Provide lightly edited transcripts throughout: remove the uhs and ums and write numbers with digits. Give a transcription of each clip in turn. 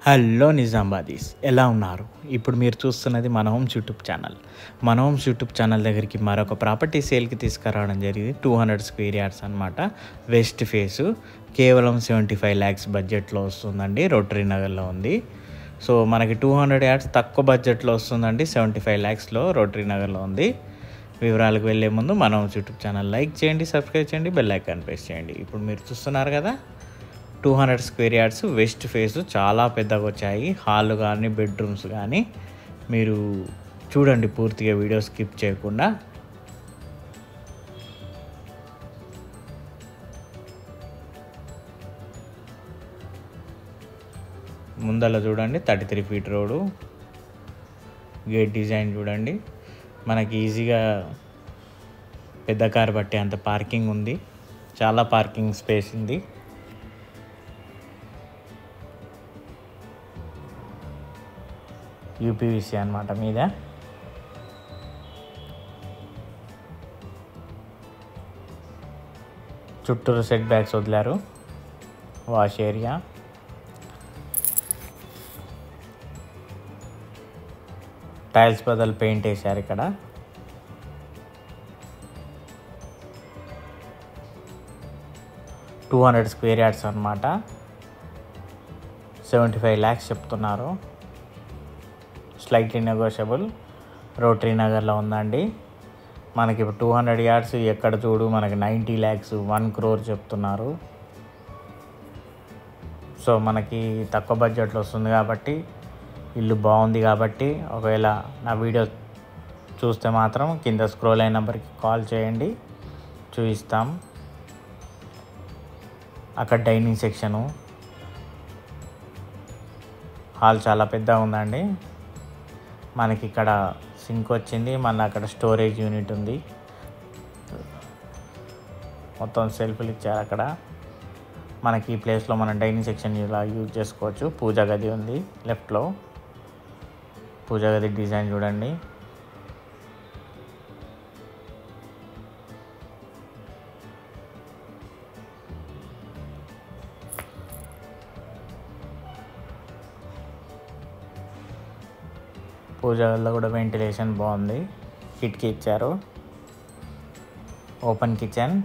Hello నిజామాబాదీస్ ఎలా ఉన్నారు? ఇప్పుడు మీరు చూస్తున్నది మన హోమ్స్ యూట్యూబ్ ఛానల్. మన హోమ్స్ యూట్యూబ్ ఛానల్ దగ్గరికి మరొక ప్రాపర్టీ సేల్కి తీసుకురావడం జరిగింది. 200 స్క్వేర్ యార్డ్స్ అనమాట. వెస్ట్ ఫేసు కేవలం 75 lakhs బడ్జెట్లో వస్తుందండి. రోటరీ నగర్లో ఉంది. సో మనకి 200 యార్డ్స్ తక్కువ బడ్జెట్లో వస్తుందండి. 75 lakhsలో రోటరీ నగర్లో ఉంది. వివరాలకు వెళ్ళే ముందు మన హోమ్స్ యూట్యూబ్ ఛానల్ లైక్ చేయండి, సబ్స్క్రైబ్ చేయండి, బెల్ ఐకాన్ ప్రెస్ చేయండి. ఇప్పుడు మీరు చూస్తున్నారు కదా 200 స్క్వేర్ యార్డ్స్ వెస్ట్ ఫేస్ చాలా పెద్దగా వచ్చాయి. హాల్ కానీ బెడ్రూమ్స్ కానీ మీరు చూడండి, పూర్తిగా వీడియో స్కిప్ చేయకుండా. ముందర చూడండి 33 feet రోడ్డు, గేట్ డిజైన్ చూడండి. మనకి ఈజీగా పెద్ద కార్ బట్టి అంత పార్కింగ్ ఉంది. చాలా పార్కింగ్ స్పేస్ ఉంది. యూపీవీసీ అన్నమాట మీద. చుట్టూరు సెట్ బ్యాక్స్ వదిలారు. వాష్ ఏరియా, టైల్స్ బదులు పెయింట్ వేశారు ఇక్కడ. టూ 200 స్క్వేర్ యార్డ్స్ అన్నమాట. 75 lakhs చెప్తున్నారు. Slightly negotiable. రోటరీ నగర్లో ఉందండి. మనకి ఇప్పుడు 200 యార్డ్స్ ఎక్కడ చూడు మనకి 90 lakhs 1 crore చెప్తున్నారు. సో మనకి తక్కువ బడ్జెట్లో వస్తుంది కాబట్టి, ఇల్లు బాగుంది కాబట్టి, ఒకవేళ నా వీడియో చూస్తే మాత్రం కింద స్క్రోల్ అయిన నెంబర్కి కాల్ చేయండి, చూపిస్తాం. అక్కడ డైనింగ్ సెక్షను, హాల్ చాలా పెద్దగా ఉందండి. మనకి ఇక్కడ సింక్ వచ్చింది, మళ్ళీ అక్కడ స్టోరేజ్ యూనిట్ ఉంది. మొత్తం సెల్ఫ్లు ఇచ్చారు అక్కడ. మనకి ఈ ప్లేస్లో మనం డైనింగ్ సెక్షన్ ఇలా యూజ్ చేసుకోవచ్చు. పూజా గది ఉంది లెఫ్ట్లో. పూజా గది డిజైన్ చూడండి. పూజ గదిలో కూడా వెంటిలేషన్ బాగుంది. కిటికీ ఇచ్చారు. ఓపెన్ కిచెన్,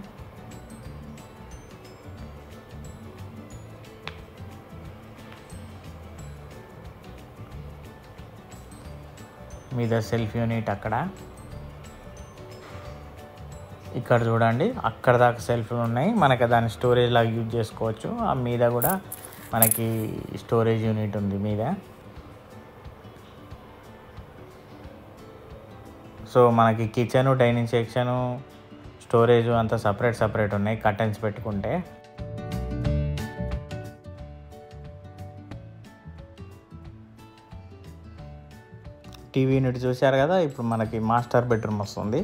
మీద సెల్ఫ్ యూనిట్ అక్కడ. ఇక్కడ చూడండి, అక్కడ దాకా సెల్ఫ్లు ఉన్నాయి. మనకి దాన్ని స్టోరేజ్ లాగా యూజ్ చేసుకోవచ్చు. ఆ మీద కూడా మనకి స్టోరేజ్ యూనిట్ ఉంది మీద. సో మనకి కిచెను, డైనింగ్ సెక్షను, స్టోరేజ్ అంతా సపరేట్ ఉన్నాయి కర్టెన్స్ పెట్టుకుంటే. టీవీ యూనిట్ చూశారు కదా. ఇప్పుడు మనకి మాస్టర్ బెడ్రూమ్ వస్తుంది.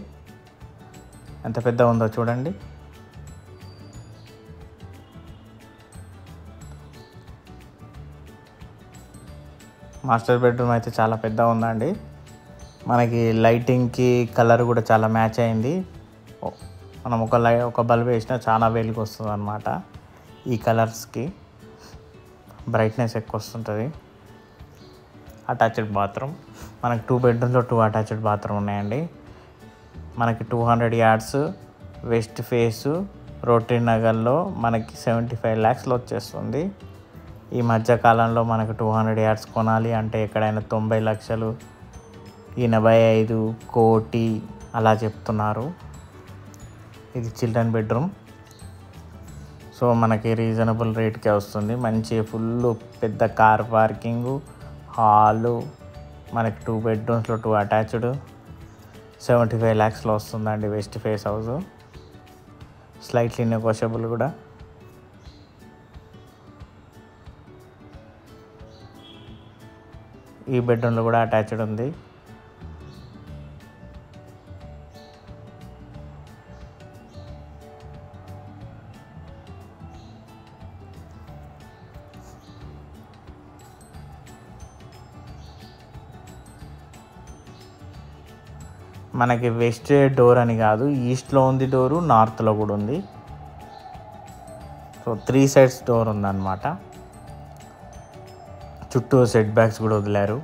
ఎంత పెద్ద ఉందో చూడండి. మాస్టర్ బెడ్రూమ్ అయితే చాలా పెద్ద ఉందండి. మనకి లైటింగ్కి కలర్ కూడా చాలా మ్యాచ్ అయింది. మనం ఒక బల్బ్ వేసినా చాలా వెలుగు వస్తుంది అన్నమాట. ఈ కలర్స్కి బ్రైట్నెస్ ఎక్కువ వస్తుంటుంది. Attached bathroom. మనకి 2 bedrooms 2 అటాచ్డ్ బాత్రూమ్ ఉన్నాయండి. మనకి 200 yards వెస్ట్ ఫేసు రోటరీ నగర్లో మనకి 75 lakhsలో వచ్చేస్తుంది. ఈ మధ్యకాలంలో మనకు 200 yards కొనాలి అంటే ఎక్కడైనా 90 లక్షలు, 85 కోటి అలా చెప్తున్నారు. ఇది చిల్డ్రన్ బెడ్రూమ్. సో మనకి రీజనబుల్ రేట్కే వస్తుంది. మంచి ఫుల్ పెద్ద కార్ పార్కింగు, హాలు, మనకి 2 bedrooms 2 అటాచ్డ్, 75 lakhsలో వస్తుందండి west face house. Slightly negotiable కూడా. ఈ బెడ్రూమ్లో కూడా అటాచ్డ్ ఉంది. మనకి వెస్ట్ డోర్ అని కాదు, ఈస్ట్లో ఉంది డోరు, నార్త్లో కూడా ఉంది. సో 3 sides డోర్ ఉందన్నమాట. చుట్టూ సెట్ బ్యాక్స్ కూడా వదిలారు.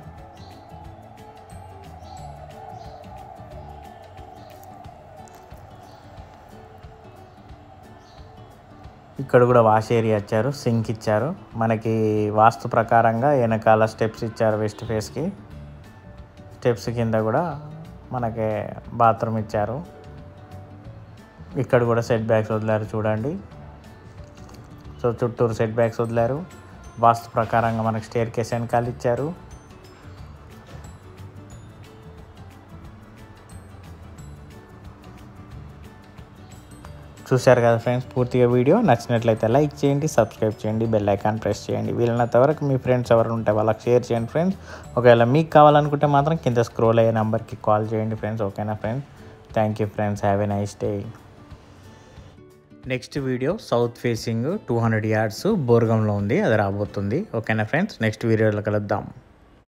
ఇక్కడ కూడా వాష్ ఏరియా ఇచ్చారు, సింక్ ఇచ్చారు. మనకి వాస్తు ప్రకారంగా వెనకాల స్టెప్స్ ఇచ్చారు. వెస్ట్ ఫేస్కి స్టెప్స్ కింద కూడా మనకి బాత్రూమ్ ఇచ్చారు. ఇక్కడ కూడా సెట్ బ్యాక్స్ వదిలారు చూడండి. సో చుట్టూరు సెట్ బ్యాక్స్ వదిలారు. వాస్తు ప్రకారంగా మనకి స్టేర్ కేస్ వెనకాల ఇచ్చారు. చూశారు కదా ఫ్రెండ్స్, పూర్తిగా వీడియో నచ్చినట్లయితే లైక్ చేయండి, సబ్స్క్రైబ్ చేయండి, బెల్ ఐకాన్ ప్రెస్ చేయండి. వీలైనంత వరకు మీ ఫ్రెండ్స్ ఎవరు ఉంటే వాళ్ళకి షేర్ చేయండి ఫ్రెండ్స్. ఒకవేళ మీకు కావాలనుకుంటే మాత్రం కింద స్క్రోల్ అయ్యే నెంబర్కి కాల్ చేయండి ఫ్రెండ్స్. ఓకేనా friends, thank you friends, have a nice day. Next video south facing 200 yards బోర్గంలో ఉంది, అది రాబోతుంది. ఓకేనా ఫ్రెండ్స్, నెక్స్ట్ వీడియోలో కలుద్దాం.